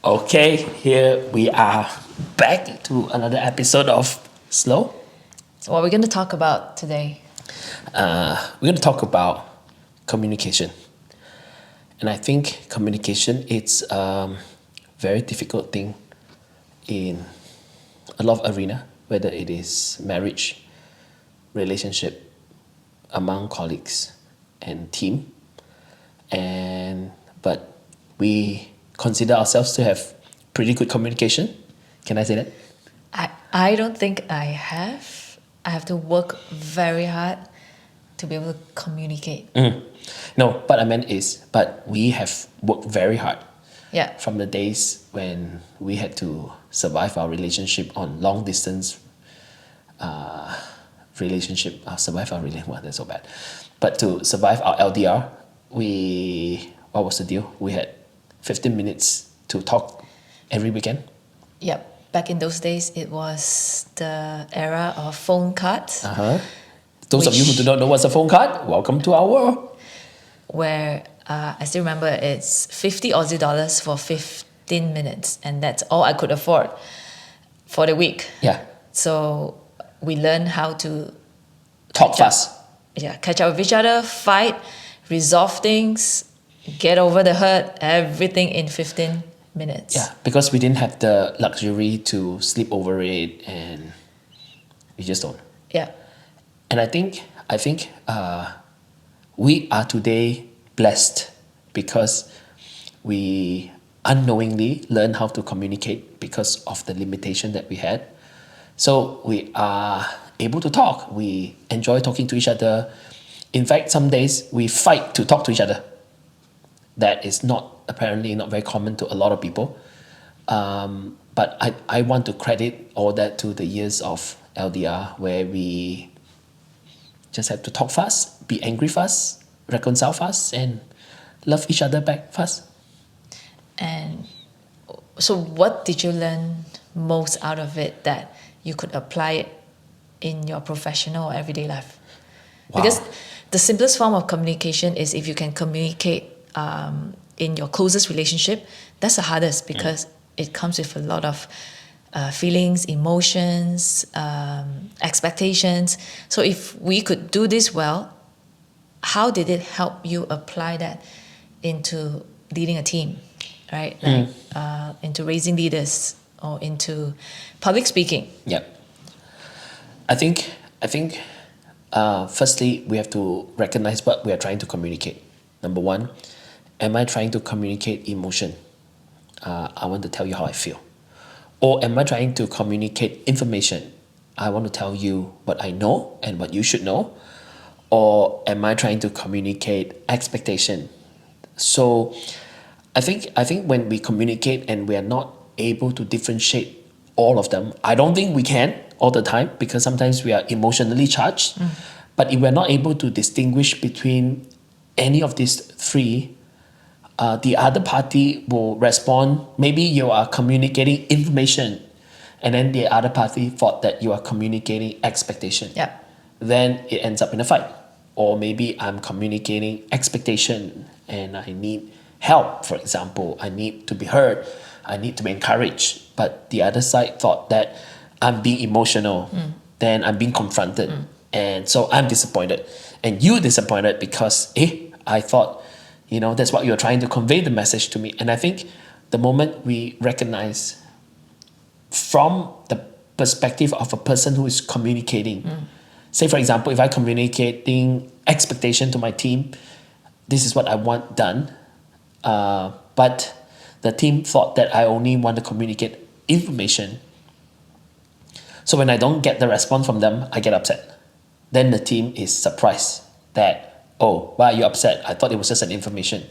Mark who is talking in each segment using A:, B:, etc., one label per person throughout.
A: Okay, here we are back to another episode of Slow.
B: So, what we're going to talk about today?
A: We're going to talk about communication. And I think communication is a very difficult thing in a lot of arena, whether it is marriage, relationship, among colleagues and team. But we consider ourselves to have pretty good communication. Can I say that?
B: I don't think I have. I have to work very hard to be able to communicate.
A: No, what I meant is, but we have worked very hard
B: Yeah.
A: from the days when we had to survive our relationship on long distance relationship. Survive our relationship, well, that's so bad. But to survive our LDR, what was the deal? We had 15 minutes to talk every weekend.
B: Yep. Back in those days, it was the era of phone cards,
A: Those of you who do not know what's a phone card, welcome to our world.
B: where I still remember it's 50 Aussie dollars for 15 minutes, and that's all I could afford for the week.
A: Yeah,
B: So we learned how to
A: talk fast.
B: catch up with each other, fight, resolve things, get over the hurt, everything in 15 minutes.
A: Yeah, because we didn't have the luxury to sleep over it, and we just don't.
B: Yeah.
A: And I think we are today blessed because we unknowingly learn how to communicate because of the limitation that we had. So we are able to talk. We enjoy talking to each other. In fact, some days we fight to talk to each other. That is apparently not very common to a lot of people. But I want to credit all that to the years of LDR where we just have to talk fast, be angry fast, reconcile fast, and love each other back fast.
B: And so, what did you learn most out of it that you could apply it in your professional or everyday life?
A: Wow.
B: Because the simplest form of communication is if you can communicate in your closest relationship, that's the hardest because it comes with a lot of feelings, emotions, expectations. So, if we could do this well, how did it help you apply that into leading a team, right? Like into raising leaders or into public speaking.
A: Yeah. I think firstly we have to recognize what we are trying to communicate. Number one, am I trying to communicate emotion? I want to tell you how I feel. Or am I trying to communicate information? I want to tell you what I know and what you should know. Or am I trying to communicate expectation? So I think when we communicate and we are not able to differentiate all of them, I don't think we can all the time because sometimes we are emotionally charged. But if we're not able to distinguish between any of these three, the other party will respond. Maybe you are communicating information, and then the other party thought that you are communicating expectation.
B: Yeah.
A: Then it ends up in a fight. Or maybe I'm communicating expectation and I need help, for example. I need to be heard. I need to be encouraged. But the other side thought that I'm being emotional. Then I'm being confronted. And so I'm disappointed. And you disappointed because, I thought, that's what you're trying to convey the message to me. And I think the moment we recognize from the perspective of a person who is communicating, say for example, if I communicating expectation to my team, this is what I want done, but the team thought that I only want to communicate information. So when I don't get the response from them, I get upset. Then the team is surprised that, oh, why are you upset? I thought it was just an information.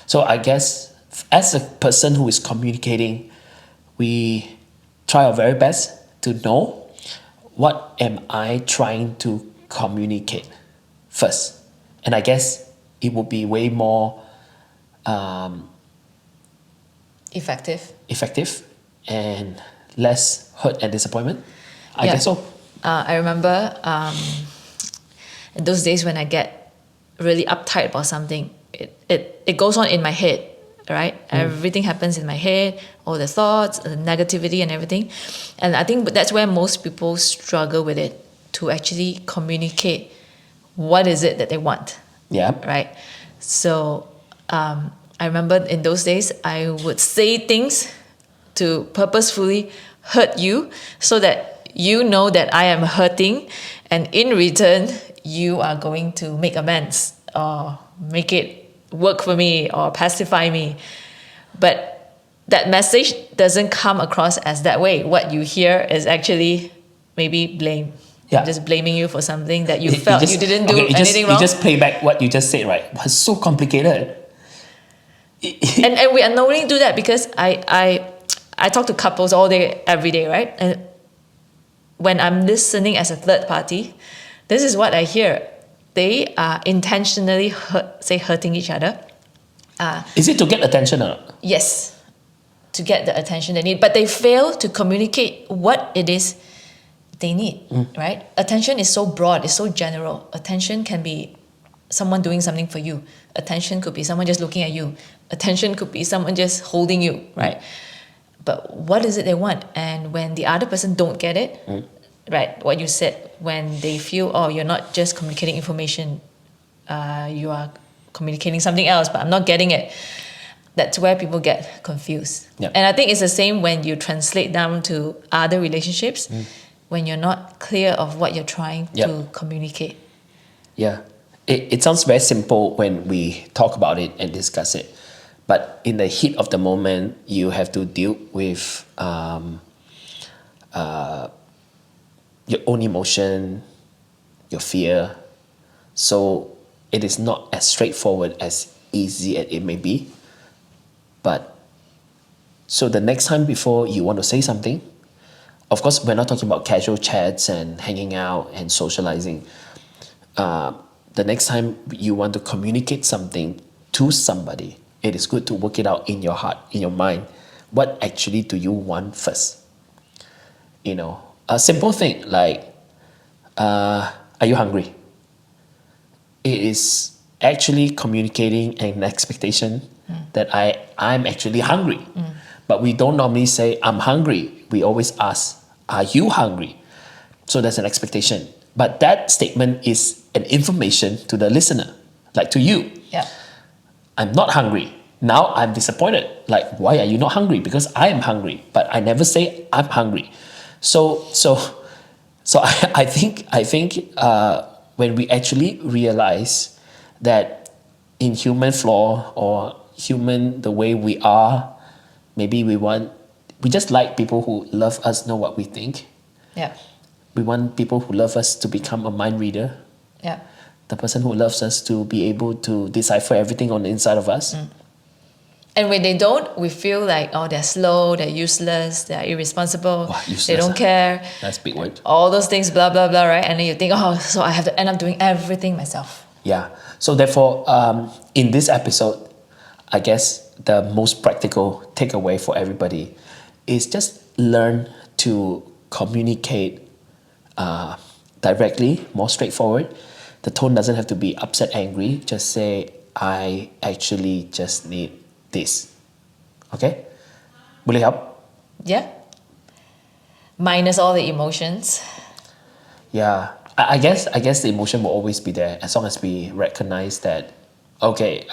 A: So I guess as a person who is communicating, we try our very best to know what am I trying to communicate first. And I guess it would be way more
B: Effective
A: and less hurt and disappointment. I guess so.
B: I remember in those days when I get really uptight about something, it goes on in my head. right? Everything happens in my head, all the thoughts, the negativity and everything. And I think that's where most people struggle with it, to actually communicate what is it that they want,
A: Yeah.
B: right? So I remember in those days, I would say things to purposefully hurt you so that you know that I am hurting, and in return, you are going to make amends or make it work for me or pacify me. But that message doesn't come across as that way. What you hear is actually maybe blame.
A: Yeah.
B: I'm just blaming you for something that you felt you didn't do
A: okay,
B: anything wrong.
A: You just play back what you just said, right? It's so complicated.
B: And we unknowingly do that because I talk to couples all day, every day, right? And when I'm listening as a third party, this is what I hear. They are intentionally hurting each other.
A: Is it to get attention or not?
B: Yes, to get the attention they need, but they fail to communicate what it is they need, right? Attention is so broad, it's so general. Attention can be someone doing something for you. Attention could be someone just looking at you. Attention could be someone just holding you, right? But what is it they want? And when the other person don't get it, right, what you said, when they feel, oh, you're not just communicating information, you are communicating something else, but I'm not getting it. That's where people get confused.
A: Yep.
B: And I think it's the same when you translate down to other relationships, when you're not clear of what you're trying to communicate.
A: Yeah. It sounds very simple when we talk about it and discuss it. But in the heat of the moment, you have to deal with your own emotion, your fear. So it is not as straightforward, as easy as it may be. But so the next time before you want to say something, of course, we're not talking about casual chats and hanging out and socializing. The next time you want to communicate something to somebody, it is good to work it out in your heart, in your mind. What actually do you want first? You know, a simple thing like, are you hungry? It is actually communicating an expectation that I'm actually hungry. But we don't normally say, I'm hungry. We always ask, are you hungry? So there's an expectation. But that statement is an information to the listener, like to you.
B: Yeah.
A: I'm not hungry. Now I'm disappointed. Like, why are you not hungry? Because I am hungry, but I never say I'm hungry. So I think when we actually realize that in human flaw or human the way we are, maybe we just like people who love us know what we think.
B: Yeah.
A: We want people who love us to become a mind reader.
B: Yeah.
A: The person who loves us to be able to decipher everything on the inside of us.
B: And when they don't, we feel like, oh, they're slow, they're useless, they're irresponsible,
A: Wow, useless,
B: they don't care.
A: That's a big word.
B: All those things, blah, blah, blah, right? And then you think, oh, so I have to end up doing everything myself.
A: Yeah. So therefore, in this episode, I guess the most practical takeaway for everybody is just learn to communicate directly, more straightforward. The tone doesn't have to be upset, angry. Just say, I actually just need this. Okay? Boleh help?
B: Yeah. Minus all the emotions.
A: Yeah. I guess the emotion will always be there as long as we recognize that, okay,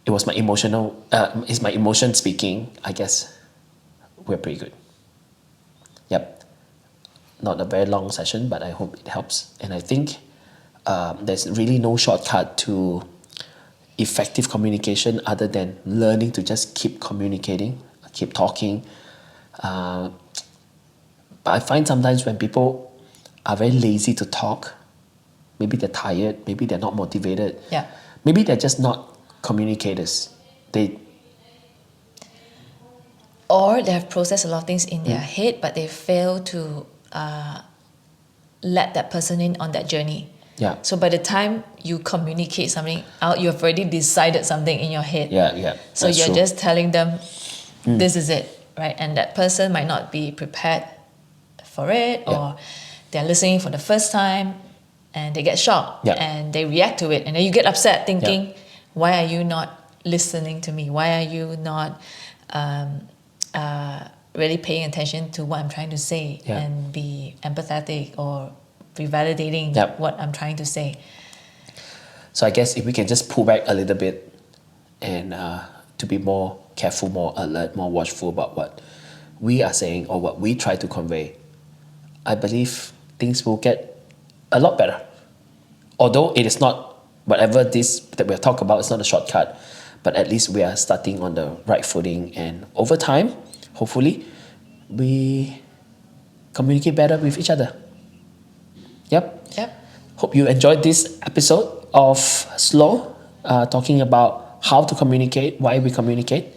A: it was it's my emotion speaking. I guess we're pretty good. Yep. Not a very long session, but I hope it helps. And I think there's really no shortcut to effective communication other than learning to just keep communicating, keep talking. But I find sometimes when people are very lazy to talk, maybe they're tired, maybe they're not motivated, maybe they're just not communicators.
B: Or they have processed a lot of things in their head, but they fail to let that person in on that journey.
A: Yeah.
B: So by the time you communicate something out, you have already decided something in your head.
A: Yeah.
B: So
A: That's
B: you're
A: true.
B: just telling them, this is it, right? And that person might not be prepared for it, or they're listening for the first time and they get shocked and they react to it. And then you get upset thinking, why are you not listening to me? Why are you not really paying attention to what I'm trying to say
A: Yeah.
B: and be empathetic or be validating
A: Yep.
B: what I'm trying to say?
A: So I guess if we can just pull back a little bit and to be more careful, more alert, more watchful about what we are saying or what we try to convey, I believe things will get a lot better. Although it is not, whatever this that we're talking about, it's not a shortcut, but at least we are starting on the right footing, and over time, hopefully, we communicate better with each other. Yep.
B: Yep.
A: Hope you enjoyed this episode of Slow, talking about how to communicate, why we communicate,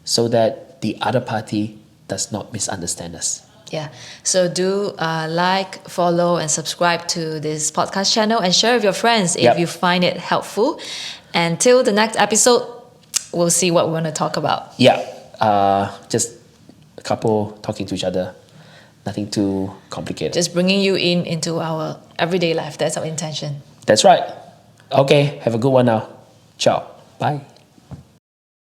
A: so that the other party does not misunderstand us.
B: Yeah. So do like, follow, and subscribe to this podcast channel and share with your friends if
A: Yep.
B: you find it helpful. Until the next episode, we'll see what we want to talk about.
A: Yeah, just a couple talking to each other, nothing too complicated.
B: Just bringing you into our everyday life. That's our intention.
A: That's right. Okay, have a good one now. Ciao. Bye.